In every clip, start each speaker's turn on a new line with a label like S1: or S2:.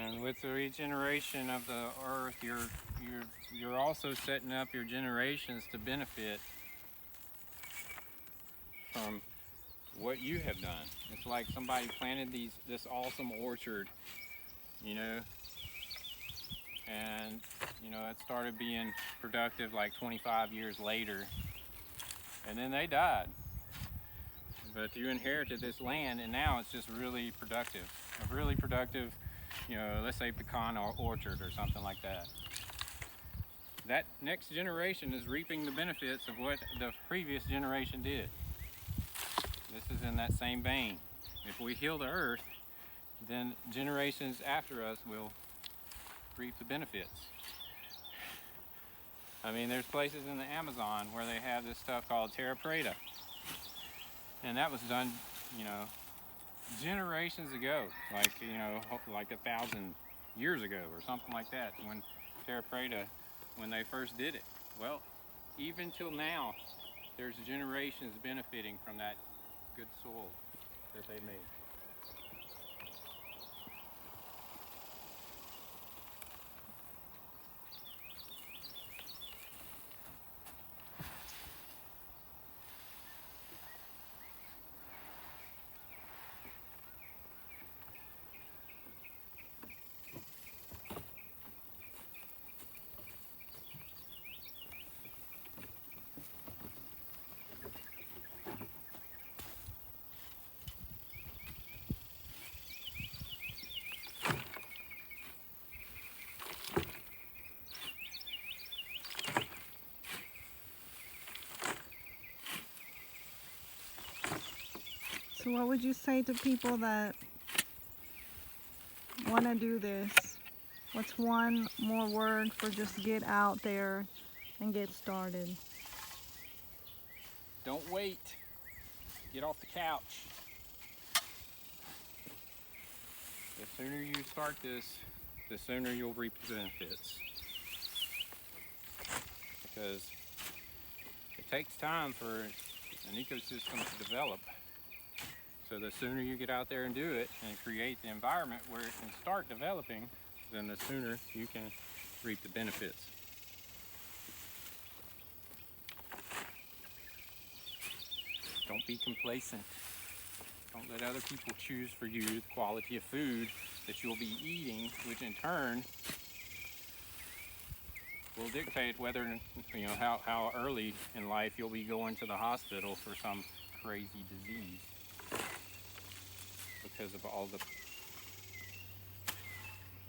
S1: And with the regeneration of the earth, you're also setting up your generations to benefit from what you have done. It's like somebody planted this awesome orchard, you know, and you know it started being productive like 25 years later, and then they died. But you inherited this land, and now it's just really productive. A really productive, you know, let's say pecan orchard or something like that. That next generation is reaping the benefits of what the previous generation did. This is in that same vein. If we heal the earth, then generations after us will reap the benefits. I mean, there's places in the Amazon where they have this stuff called terra preta. And that was done, you know, generations ago, like, you know, like 1,000 years ago or something like that, when terra preta, when they first did it. Well, even till now, there's generations benefiting from that good soil that they made.
S2: So what would you say to people that want to do this? What's one more word for just get out there and get started?
S1: Don't wait. Get off the couch. The sooner you start this, the sooner you'll reap the benefits. Because it takes time for an ecosystem to develop. So the sooner you get out there and do it and create the environment where it can start developing, then the sooner you can reap the benefits. Don't be complacent. Don't let other people choose for you the quality of food that you'll be eating, which in turn will dictate whether, you know, how early in life you'll be going to the hospital for some crazy disease because of all the,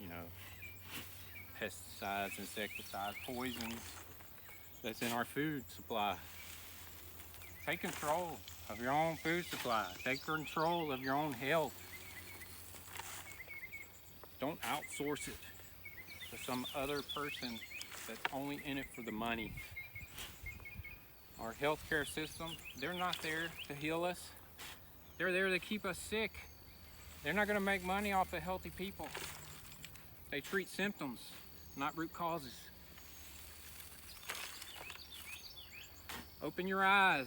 S1: you know, pesticides, insecticides, poisons that's in our food supply. Take control of your own food supply. Take control of your own health. Don't outsource it to some other person that's only in it for the money. Our healthcare system, they're not there to heal us. They're there to keep us sick. They're not going to make money off of healthy people. They treat symptoms, not root causes. Open your eyes.